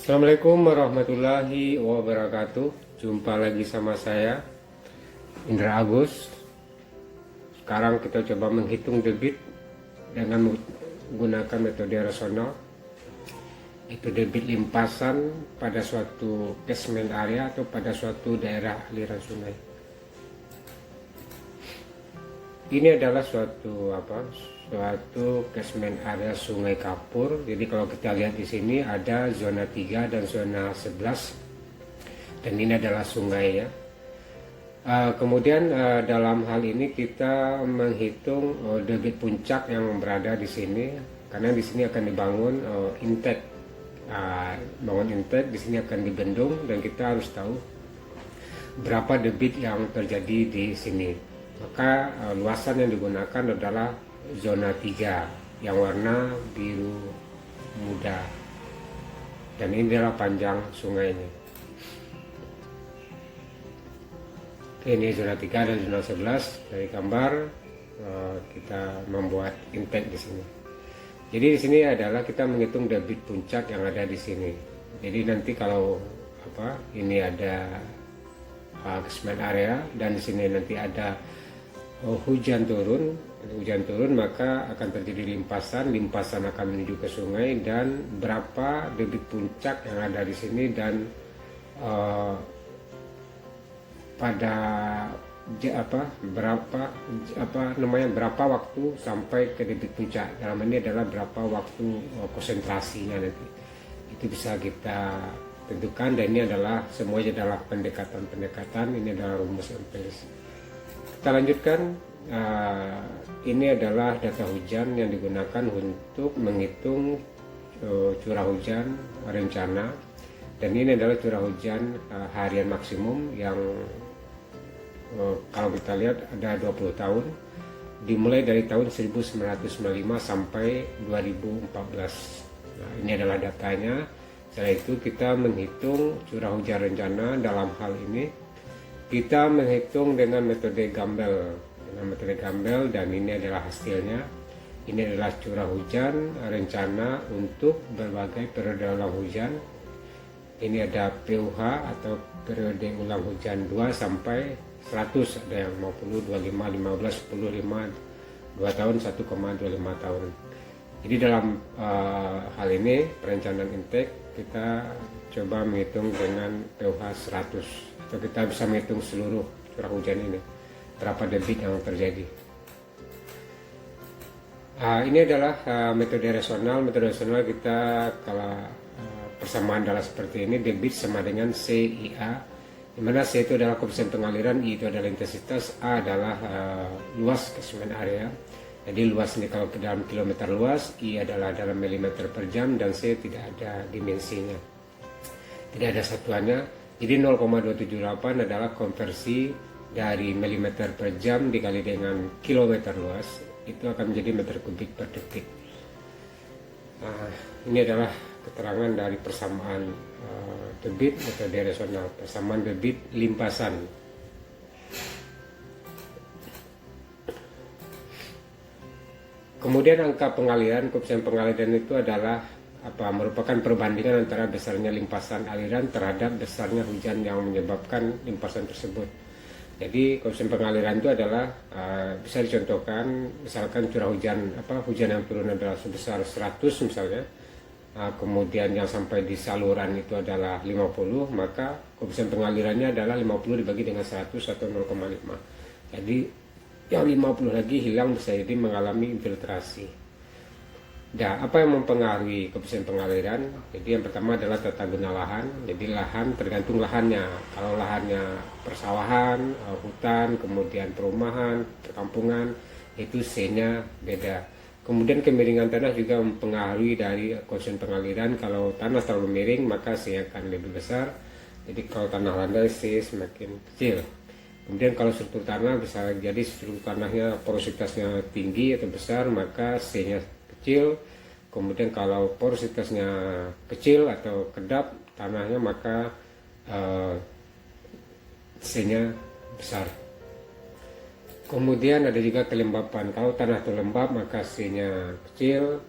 Assalamualaikum warahmatullahi wabarakatuh. Jumpa lagi sama saya, Indra Agus. Sekarang kita coba menghitung debit dengan menggunakan metode rasional, itu debit limpasan pada suatu catchment area atau pada suatu daerah aliran sungai. Ini adalah suatu catchment area Sungai Kapur. Jadi kalau kita lihat di sini ada zona 3 dan zona 11, dan ini adalah sungai ya. Kemudian dalam hal ini kita menghitung debit puncak yang berada di sini, karena di sini akan dibangun intake. Bangun intake di sini akan dibendung, dan kita harus tahu berapa debit yang terjadi di sini. Maka luasan yang digunakan adalah zona 3 yang warna biru muda, dan ini adalah panjang sungainya. Oke, ini zona 3 dan zona 11. Dari gambar kita membuat intake di sini. Jadi di sini adalah kita menghitung debit puncak yang ada di sini. Jadi nanti kalau ini ada catchment area, dan di sini nanti ada hujan turun, maka akan terjadi limpasan akan menuju ke sungai, dan berapa debit puncak yang ada di sini, dan berapa waktu sampai ke debit puncak. Dalam ini adalah berapa waktu konsentrasinya nanti. Itu bisa kita tentukan, dan ini adalah semuanya adalah pendekatan. Ini adalah rumus empiris. Kita lanjutkan. Ini adalah data hujan yang digunakan untuk menghitung curah hujan rencana, dan ini adalah curah hujan harian maksimum yang kalau kita lihat ada 20 tahun, dimulai dari tahun 1995 sampai 2014. Nah, ini adalah datanya. Setelah itu kita menghitung curah hujan rencana. Dalam hal ini kita menghitung dengan metode Gambel, dan ini adalah hasilnya. Ini adalah curah hujan rencana untuk berbagai periode ulang hujan. Ini ada PUH atau periode ulang hujan 2 sampai 100, ada yang 50, 25, 15, 10, 5, 2 tahun, 1,25 tahun. Jadi dalam hal ini perencanaan intake kita coba menghitung dengan PUH 100, atau kita bisa menghitung seluruh curah hujan ini, berapa debit yang terjadi. Ini adalah metode rasional. Metode rasional kita kalau persamaan adalah seperti ini. Debit sama dengan CIA, di mana C itu adalah koefisien pengaliran, I itu adalah intensitas, A adalah luas catchment area. Jadi luas ini kalau ke dalam kilometer luas, I adalah dalam milimeter per jam, dan C tidak ada dimensinya, tidak ada satuannya. Jadi 0,278 adalah konversi dari milimeter per jam dikali dengan kilometer luas, itu akan menjadi meter kubik per detik. Ini adalah keterangan dari persamaan debit metode rasional, persamaan debit limpasan. Kemudian angka pengaliran, koefisien pengaliran itu adalah merupakan perbandingan antara besarnya limpasan aliran terhadap besarnya hujan yang menyebabkan limpasan tersebut. Jadi koefisien pengaliran itu adalah bisa dicontohkan, misalkan curah hujan yang turun adalah sebesar 100 misalnya, kemudian yang sampai di saluran itu adalah 50, maka koefisien pengalirannya adalah 50 dibagi dengan 100 atau 0,5. Jadi yang 50 lagi hilang, bisa jadi mengalami infiltrasi. Nah, apa yang mempengaruhi koefisien pengaliran? Jadi yang pertama adalah tata guna lahan. Jadi lahan tergantung lahannya. Kalau lahannya persawahan, hutan, kemudian perumahan, perkampungan, itu C-nya beda. Kemudian kemiringan tanah juga mempengaruhi dari koefisien pengaliran. Kalau tanah terlalu miring, maka C akan lebih besar. Jadi kalau tanah landai, C semakin kecil. Kemudian kalau struktur tanah, bisa jadi struktur tanahnya porositasnya tinggi atau besar, maka C-nya kecil. Kemudian kalau porositasnya kecil atau kedap tanahnya, maka C-nya besar. Kemudian ada juga kelembapan. Kalau tanah itu lembab, maka C-nya kecil,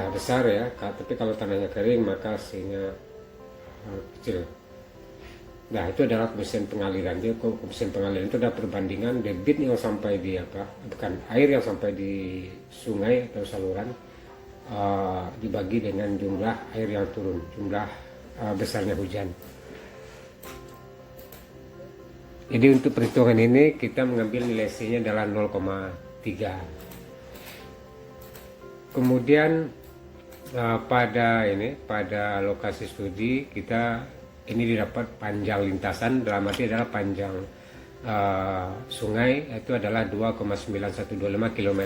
besar ya. Tapi kalau tanahnya kering, maka C-nya kecil. Nah, itu adalah koefisien pengaliran. Jadi koefisien pengaliran itu adalah perbandingan debit yang sampai di air yang sampai di sungai atau saluran dibagi dengan jumlah air yang turun, jumlah besarnya hujan. Jadi untuk perhitungan ini kita mengambil nilai C-nya adalah 0,3. Kemudian pada lokasi studi kita ini didapat panjang lintasan, dalam arti adalah panjang sungai itu adalah 2,9125 km.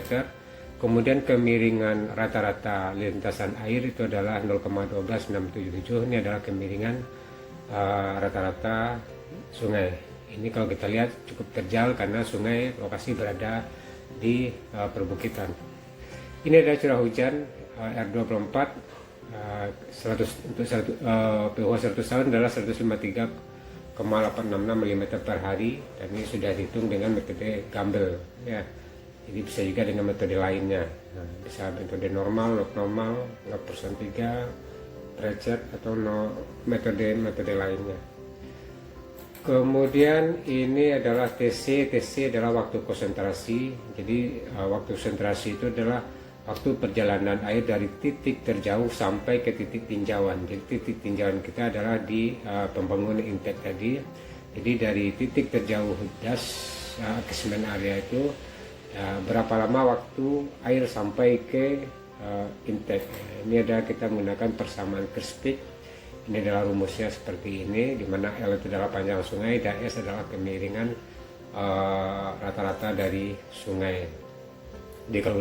Kemudian kemiringan rata-rata lintasan air itu adalah 0,12677. Ini adalah kemiringan rata-rata sungai. Ini kalau kita lihat cukup terjal karena sungai lokasi berada di perbukitan. Ini adalah curah hujan R24 untuk pH 100 tahun adalah 153,866 mm per hari, dan ini sudah dihitung dengan metode Gumbel ya. Jadi bisa juga dengan metode lainnya, bisa metode normal, log normal, log persen 3, Rechet atau metode lainnya. Kemudian ini adalah TC adalah waktu konsentrasi. Jadi waktu konsentrasi itu adalah waktu perjalanan air dari titik terjauh sampai ke titik tinjauan. Jadi titik tinjauan kita adalah di pembangunan intake tadi. Jadi dari titik terjauh das catchment area itu berapa lama waktu air sampai ke intake. Ini adalah kita menggunakan persamaan Kirchhoff. Ini adalah rumusnya seperti ini, di mana L itu adalah panjang sungai dan S adalah kemiringan rata-rata dari sungai. Jadi kalau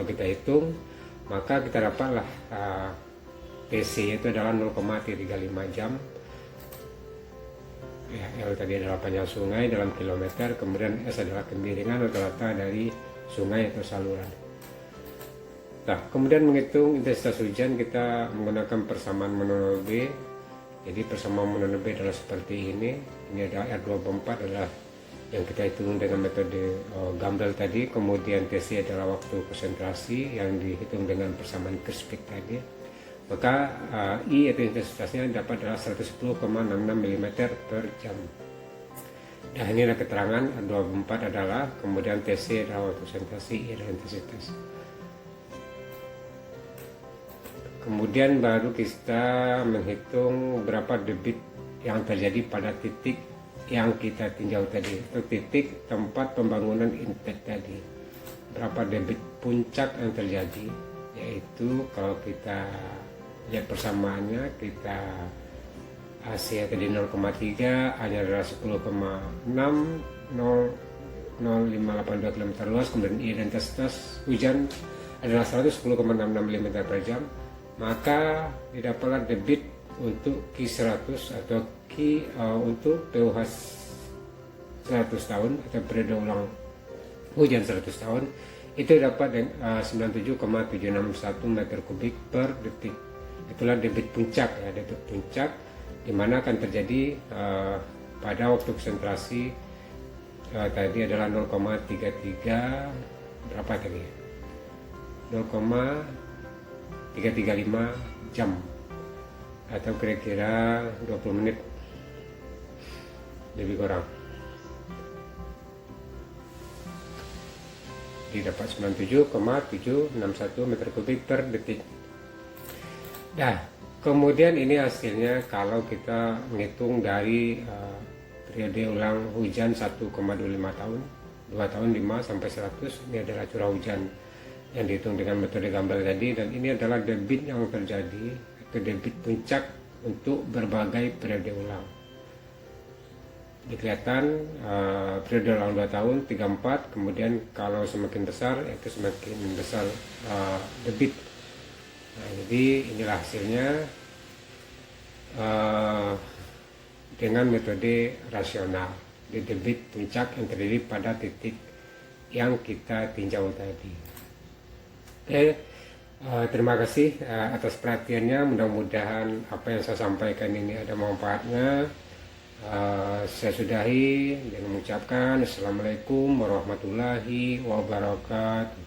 kita hitung, maka kita dapatlah TC itu adalah 0,35 jam. Ya, L tadi adalah panjang sungai dalam kilometer, kemudian S adalah kemiringan rata-rata dari sungai atau saluran. Nah, kemudian menghitung intensitas hujan kita menggunakan persamaan Monod B. Jadi persamaan Monod B adalah seperti ini. Ini adalah R24 adalah yang kita hitung dengan metode Gumbel tadi. Kemudian TC adalah waktu konsentrasi yang dihitung dengan persamaan Kirchhoff tadi. Maka I atau intensitasnya dapat adalah 110,66 mm per jam. Nah, ini adalah keterangan R24 adalah, kemudian TC adalah waktu konsentrasi, I adalah intensitas. Kemudian baru kita menghitung berapa debit yang terjadi pada titik yang kita tinjau tadi, itu titik tempat pembangunan intake tadi. Berapa debit puncak yang terjadi, yaitu kalau kita lihat persamaannya, kita AC tadi 0,3, hanya adalah 10,6, 0,0582 km luas, kemudian intensitas hujan adalah 110,66 mm per jam. Maka didapatlah debit untuk Q100 atau untuk pH 100 tahun atau periode ulang hujan 100 tahun itu dapat 97,761 meter kubik per detik. Itulah debit puncak ya, debit puncak dimana akan terjadi pada waktu konsentrasi tadi adalah 0,33 berapa tadi ya? 0,335 jam atau kira-kira 20 menit lebih kurang. Didapat 97,761 meter kubik per detik. Nah, kemudian ini hasilnya kalau kita menghitung dari periode ulang hujan 1,25 tahun, 2 tahun 5 sampai 100. Ini adalah curah hujan yang dihitung dengan metode Gumbel tadi, dan ini adalah debit yang terjadi atau debit puncak untuk berbagai periode ulang. Kelihatan periode ulang 2 tahun 34, kemudian kalau semakin besar itu semakin besar debit. Nah, jadi inilah hasilnya dengan metode rasional, di debit puncak yang terjadi pada titik yang kita tinjau tadi. Terima kasih atas perhatiannya. Mudah-mudahan apa yang saya sampaikan ini ada manfaatnya. Saya sudahi dengan mengucapkan Assalamualaikum warahmatullahi wabarakatuh.